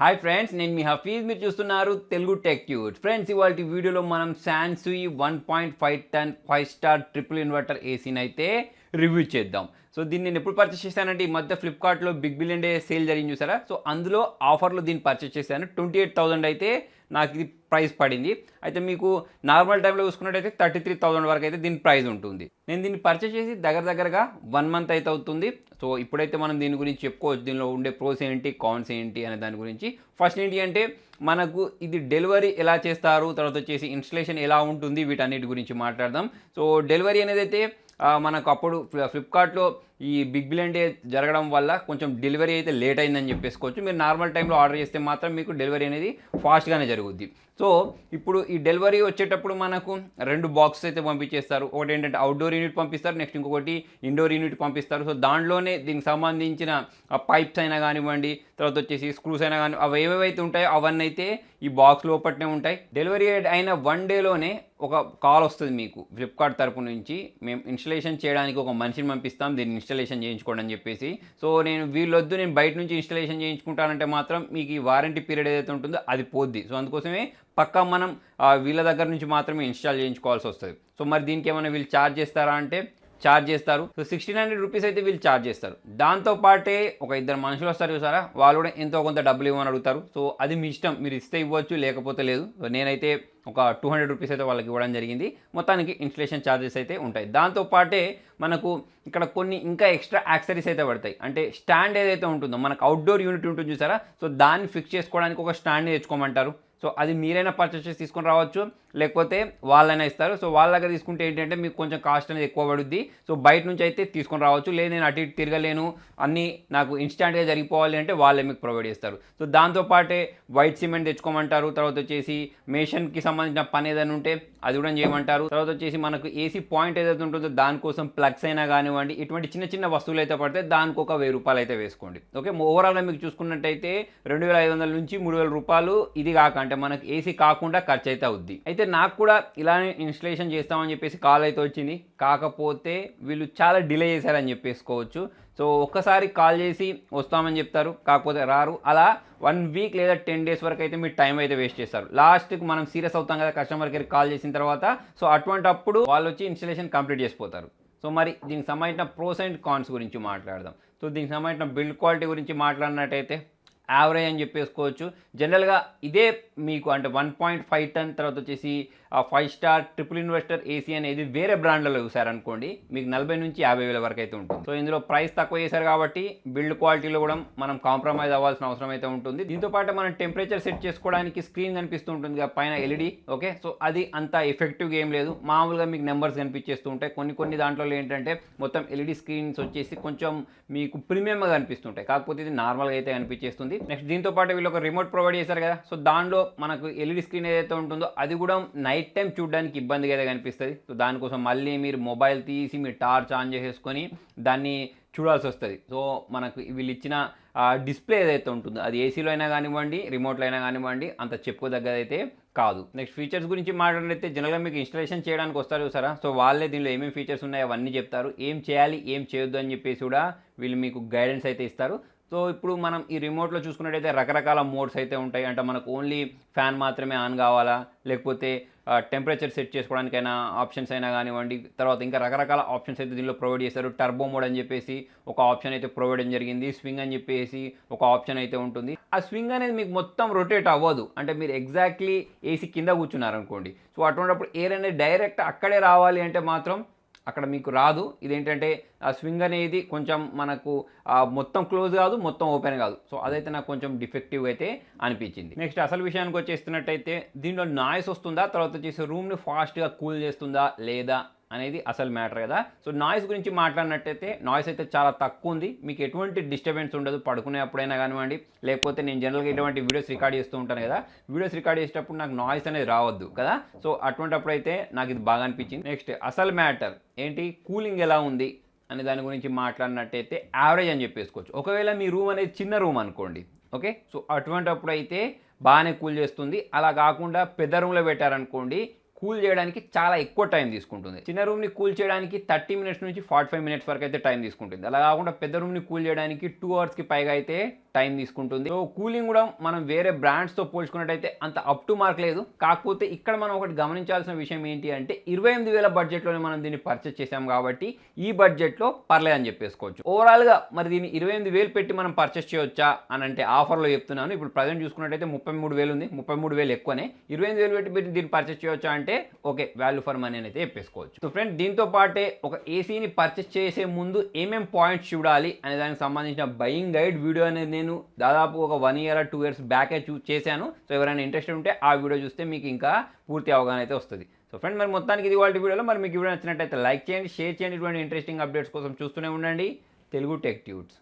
Hi friends, నేను మీ హఫీజ్. మీరు చూస్తున్నారు తెలుగు టెక్ ట్యూట్. ఫ్రెండ్స్, ఇవాళ వీడియోలో మనం శాన్సుయి 1.5 టన్ 5 స్టార్ ట్రిపుల్ ఇన్వర్టర్ ఏసీని అయితే రివ్యూ చేద్దాం. సో దీన్ని నేను ఎప్పుడు పర్చేస్ చేశానంటే ఈ మధ్య ఫ్లిప్కార్ట్లో బిగ్ బిలియన్ డే సేల్ జరిగింది చూసారా. సో అందులో ఆఫర్లో దీన్ని పర్చేస్ చేశాను. 28,000 అయితే నాకు ఇది ప్రైస్ పడింది. అయితే మీకు నార్మల్ టైంలో చూసుకున్నట్టయితే 33,000 వరకు అయితే దీని ప్రైస్ ఉంటుంది. నేను దీన్ని పర్చేస్ చేసి దగ్గరగా 1 మంత్ అయితే అవుతుంది. సో ఇప్పుడైతే మనం దీని గురించి చెప్పుకోవచ్చు, దీనిలో ఉండే ప్రోస్ ఏంటి, కాన్స్ ఏంటి అనే దాని గురించి. ఫస్ట్ ఏంటి అంటే మనకు ఇది డెలివరీ ఎలా చేస్తారు, తర్వాత వచ్చేసి ఇన్స్టలేషన్ ఎలా ఉంటుంది, వీటన్నిటి గురించి మాట్లాడదాం. సో డెలివరీ అనేది అయితే మనకు అప్పుడు ఫ్లిప్కార్ట్లో ఈ బిగ్ బిలియన్ డే జరగడం వల్ల కొంచెం డెలివరీ అయితే లేట్ అయిందని చెప్పేసుకోవచ్చు. మీరు నార్మల్ టైంలో ఆర్డర్ చేస్తే మాత్రం మీకు డెలివరీ అనేది ఫాస్ట్గానే జరుగుద్ది. సో ఇప్పుడు ఈ డెలివరీ వచ్చేటప్పుడు మనకు 2 బాక్సెస్ అయితే పంపించేస్తారు. ఒకటి ఏంటంటే అవుట్డోర్ యూనిట్ పంపిస్తారు, నెక్స్ట్ ఇంకొకటి ఇండోర్ యూనిట్ పంపిస్తారు. సో దాంట్లోనే దీనికి సంబంధించిన పైప్స్ అయినా కానివ్వండి, తర్వాత వచ్చేసి స్క్రూస్ అయినా కానీ అవి ఏవేవైతే ఉంటాయో అవన్నీ అయితే ఈ బాక్స్ లోపట్నే ఉంటాయి. డెలివరీ అయిన 1 డేలోనే ఒక కాల్ వస్తుంది మీకు ఫ్లిప్కార్ట్ తరపు నుంచి, మేము ఇన్స్టలేషన్ చేయడానికి ఒక మనిషిని పంపిస్తాం, దీన్ని ఇన్స్టలేషన్ చేయించుకోండి అని చెప్పేసి. సో నేను వీళ్ళొద్దు, నేను బయట నుంచి ఇన్స్టలేషన్ చేయించుకుంటానంటే మాత్రం మీకు ఈ వారంటీ పీరియడ్ ఏదైతే ఉంటుందో అది పోద్ది. సో అందుకోసమే పక్కా మనం వీళ్ళ దగ్గర నుంచి మాత్రమే ఇన్స్టాల్ చేయించుకోవాల్సి వస్తుంది. సో మరి దీనికి ఏమైనా వీళ్ళు ఛార్జ్ చేస్తారా అంటే ఛార్జ్ చేస్తారు. సో 1,600 రూపీస్ అయితే వీళ్ళు ఛార్జ్ చేస్తారు. దాంతోపాటే ఒక 2 మనుషులు వస్తారు చూసారా, వాళ్ళు కూడా ఎంతో కొంత డబ్బులు ఇవ్వమని అడుగుతారు. సో అది మీ ఇష్టం, మీరు ఇస్తే ఇవ్వచ్చు, లేకపోతే లేదు. సో నేనైతే ఒక 200 రూపీస్ అయితే వాళ్ళకి ఇవ్వడం జరిగింది. మొత్తానికి ఇన్స్టలేషన్ ఛార్జెస్ అయితే ఉంటాయి. దాంతోపాటే మనకు ఇక్కడ కొన్ని ఇంకా ఎక్స్ట్రా యాక్సరీస్ అయితే పడతాయి. అంటే స్టాండ్ ఏదైతే ఉంటుందో, మనకు అవుట్డోర్ యూనిట్ ఉంటుంది చూసారా, సో దాన్ని ఫిక్స్ చేసుకోవడానికి ఒక స్టాండ్ తెచ్చుకోమంటారు. సో అది మీరైనా పర్చేస్ చేసి తీసుకొని రావచ్చు, లేకపోతే వాళ్ళైనా ఇస్తారు. సో వాళ్ళ దగ్గర తీసుకుంటే ఏంటంటే మీకు కొంచెం కాస్ట్ అనేది ఎక్కువ పడుద్ది. సో బయట నుంచి అయితే తీసుకొని రావచ్చు. లేదు నేను అటు ఇటు తిరగలేను, అన్నీ నాకు ఇన్స్టాంట్గా జరిగిపోవాలి అంటే వాళ్ళే మీకు ప్రొవైడ్ చేస్తారు. సో దాంతోపాటే వైట్ సిమెంట్ తెచ్చుకోమంటారు. తర్వాత వచ్చేసి మేషన్కి సంబంధించిన పని ఏదైనా ఉంటే అది కూడా చేయమంటారు. తర్వాత వచ్చేసి మనకు ఏసీ పాయింట్ ఏదైతే ఉంటుందో దానికోసం ప్లగ్స్ అయినా కానివ్వండి, ఇటువంటి చిన్న చిన్న వస్తువులు అయితే పడితే దానికి ఒక 1000 రూపాయలు అయితే వేసుకోండి. ఓకే, ఓవరాల్గా మీకు చూసుకున్నట్టయితే 2,500 నుంచి 3,000 రూపాయలు ఇది కాక, అంటే మనకు ఏసీ కాకుండా ఖర్చు అయితే అవుద్ది. అయితే నాకు కూడా ఇలానే ఇన్స్టలేషన్ చేస్తామని చెప్పేసి కాల్ అయితే వచ్చింది. కాకపోతే వీళ్ళు చాలా డిలే చేశారని చెప్పేసుకోవచ్చు. సో ఒక్కసారి కాల్ చేసి వస్తామని చెప్తారు, కాకపోతే రారు. అలా 1 వీక్ లేదా 10 డేస్ వరకు అయితే మీరు టైం అయితే వేస్ట్ చేస్తారు. లాస్ట్కి మనం సీరియస్ అవుతాం కదా కస్టమర్ కేర్కి కాల్ చేసిన తర్వాత. సో అటువంటప్పుడు వాళ్ళు వచ్చి ఇన్స్టలేషన్ కంప్లీట్ చేసిపోతారు. సో మరి దీనికి సంబంధించిన ప్రోస్ అండ్ కాన్స్ గురించి మాట్లాడదాం. సో దీనికి సంబంధించిన బిల్డ్ క్వాలిటీ గురించి మాట్లాడినట్టయితే యావరేజ్ అని చెప్పేసుకోవచ్చు. జనరల్గా ఇదే మీకు అంటే 1.5 టన్ తర్వాత వచ్చేసి 5 స్టార్ ట్రిపుల్ ఇన్వర్టర్ ఏసీ అనేది వేరే బ్రాండ్లలో చూసారనుకోండి, మీకు 40 నుంచి 50,000 వరకు అయితే ఉంటుంది. సో ఇందులో ప్రైస్ తక్కువ చేశారు కాబట్టి బిల్డ్ క్వాలిటీలో కూడా మనం కాంప్రమైజ్ అవ్వాల్సిన అవసరం అయితే ఉంటుంది. దీంతోపాటు మనం టెంపరేచర్ సెట్ చేసుకోవడానికి స్క్రీన్ కనిపిస్తూ ఉంటుంది కదా పైన ఎల్ఈడి. ఓకే, సో అది అంత ఎఫెక్టివ్గా ఏం లేదు. మామూలుగా మీకు నెంబర్స్ కనిపించేస్తూ ఉంటాయి. కొన్ని దాంట్లో ఏంటంటే మొత్తం ఎల్ఈడి స్క్రీన్స్ వచ్చేసి కొంచెం మీకు ప్రీమియంగా కనిపిస్తుంటాయి, కాకపోతే ఇది నార్మల్గా అయితే కనిపించేస్తుంది. నెక్స్ట్ దీంతో పాటు వీళ్ళు ఒక రిమోట్ ప్రొవైడ్ చేశారు కదా, సో దానిలో మనకు ఎల్ఈడి స్క్రీన్ ఏదైతే ఉంటుందో అది కూడా నైట్ టైం చూడడానికి ఇబ్బందిగా అయితే కనిపిస్తుంది. సో దానికోసం మళ్ళీ మీరు మొబైల్ తీసి మీరు టార్చ్ ఆన్ చేసేసుకొని దాన్ని చూడాల్సి వస్తుంది. సో మనకు వీళ్ళు ఇచ్చిన డిస్ప్లే ఏదైతే ఉంటుందో అది ఏసీలో అయినా కానివ్వండి, రిమోట్లో అయినా కానివ్వండి, అంత చెప్పుకోదగ్గదైతే కాదు. నెక్స్ట్ ఫీచర్స్ గురించి మాట్లాడితే జనరల్గా మీకు ఇన్స్టలేషన్ చేయడానికి వస్తారు చూసారా, సో వాళ్ళే దీనిలో ఏమేమి ఫీచర్స్ ఉన్నాయో అవన్నీ చెప్తారు. ఏం చేయాలి ఏం చేయొద్దు అని చెప్పేసి కూడా వీళ్ళు మీకు గైడెన్స్ అయితే ఇస్తారు. సో ఇప్పుడు మనం ఈ రిమోట్లో చూసుకున్నట్టయితే రకరకాల మోడ్స్ అయితే ఉంటాయి. అంటే మనకు ఓన్లీ ఫ్యాన్ మాత్రమే ఆన్ కావాలా, లేకపోతే టెంపరేచర్ సెట్ చేసుకోవడానికైనా ఆప్షన్స్ అయినా కానివ్వండి, తర్వాత ఇంకా రకరకాల ఆప్షన్స్ అయితే దీనిలో ప్రొవైడ్ చేస్తారు. టర్బో మోడ్ అని చెప్పేసి ఒక ఆప్షన్ అయితే ప్రొవైడ్ చేయడం జరిగింది. స్వింగ్ అని చెప్పేసి ఒక ఆప్షన్ అయితే ఉంటుంది. ఆ స్వింగ్ అనేది మీకు మొత్తం రొటేట్ అవ్వదు. అంటే మీరు ఎగ్జాక్ట్లీ ఏసీ కింద కూర్చున్నారనుకోండి, సో అటువంటిప్పుడు ఎయిర్ అనేది డైరెక్ట్ అక్కడే రావాలి అంటే మాత్రం అక్కడ మీకు రాదు. ఇదేంటంటే ఆ స్వింగ్ అనేది కొంచెం మనకు మొత్తం క్లోజ్ కాదు, మొత్తం ఓపెన్ కాదు. సో అదైతే నాకు కొంచెం డిఫెక్టివ్ అయితే అనిపించింది. నెక్స్ట్ అసలు విషయానికి వచ్చేస్తున్నట్టయితే దీనిలో నాయిస్ వస్తుందా, తర్వాత వచ్చేసి రూమ్ని ఫాస్ట్గా కూల్ చేస్తుందా లేదా అనేది అసలు మ్యాటర్ కదా. సో నాయిస్ గురించి మాట్లాడినట్టయితే నాయిస్ అయితే చాలా తక్కువ ఉంది. మీకు ఎటువంటి డిస్టర్బెన్స్ ఉండదు పడుకునేప్పుడైనా కానివ్వండి, లేకపోతే నేను జనరల్గా ఇటువంటి వీడియోస్ రికార్డ్ చేస్తూ ఉంటాను కదా, వీడియోస్ రికార్డ్ చేసేటప్పుడు నాకు నాయిస్ అనేది రావద్దు కదా. సో అటువంటిప్పుడు అయితే నాకు ఇది బాగా అనిపించింది. నెక్స్ట్ అసలు మ్యాటర్ ఏంటి, కూలింగ్ ఎలా ఉంది అనే దాని గురించి మాట్లాడినట్టయితే యావరేజ్ అని చెప్పేసుకోవచ్చు. ఒకవేళ మీ రూమ్ అనేది చిన్న రూమ్ అనుకోండి, ఓకే, సో అటువంటిప్పుడు అయితే బాగానే కూల్ చేస్తుంది. అలా కాకుండా పెద్ద రూమ్లో పెట్టారనుకోండి, కూల్ చేయడానికి చాలా ఎక్కువ టైం తీసుకుంటుంది. చిన్న రూమ్ని కూల్ చేయడానికి 30 మినిట్స్ నుంచి 45 మినిట్స్ వరకు అయితే టైం తీసుకుంటుంది. అలా కాకుండా పెద్ద రూమ్ని కూల్ చేయడానికి 2 అవర్స్కి పైగా అయితే టైం తీసుకుంటుంది. సో కూలింగ్ కూడా మనం వేరే బ్రాండ్స్తో పోల్చుకున్నట్టయితే అంత అప్ టు మార్క్ లేదు. కాకపోతే ఇక్కడ మనం ఒకటి గమనించాల్సిన విషయం ఏంటి అంటే 28,000 బడ్జెట్లోనే మనం దీన్ని పర్చేస్ చేసాం కాబట్టి ఈ బడ్జెట్లో పర్లేదు అని చెప్పేసుకోవచ్చు. ఓవరాల్గా మరి దీన్ని 28,000 పెట్టి మనం పర్చేస్ చేయొచ్చా అని అంటే ఆఫర్లో చెప్తున్నాను. ఇప్పుడు ప్రజెంట్ చూసుకున్నట్టయితే 33,000 ఉంది. 33,000 ఎక్కువనే. 28,000 పెట్టి దీన్ని పర్చేస్ చేయొచ్చా అంటే ఓకే, వాల్యూ ఫర్ మనీ అయితే చెప్పేసుకోవచ్చు. సో ఫ్రెండ్స్, దీంతో పాటే ఒక ఏసీని పర్చేస్ చేసే ముందు ఏమేం పాయింట్స్ చూడాలి అనే దానికి సంబంధించిన బయింగ్ గైడ్ వీడియో అనేది నేను దాదాపు ఒక 1 year or 2 years బ్యాకే చేశాను. సో ఎవరైనా ఇంట్రెస్టెడ్ ఉంటే ఆ వీడియో చూస్తే మీకు ఇంకా పూర్తి అవగాహన అయితే వస్తుంది. సో ఫ్రెండ్, మరి మొత్తానికి ఇది వాళ్ళ వీడియోలో. మరి మీకు వీడియో నచ్చినట్టయితే లైక్ చేయండి, షేర్ చేయండి. ఇటువంటి ఇంట్రెస్టింగ్ అప్డేట్స్ కోసం చూస్తూనే ఉండండి తెలుగు టెక్ ట్యూట్స్.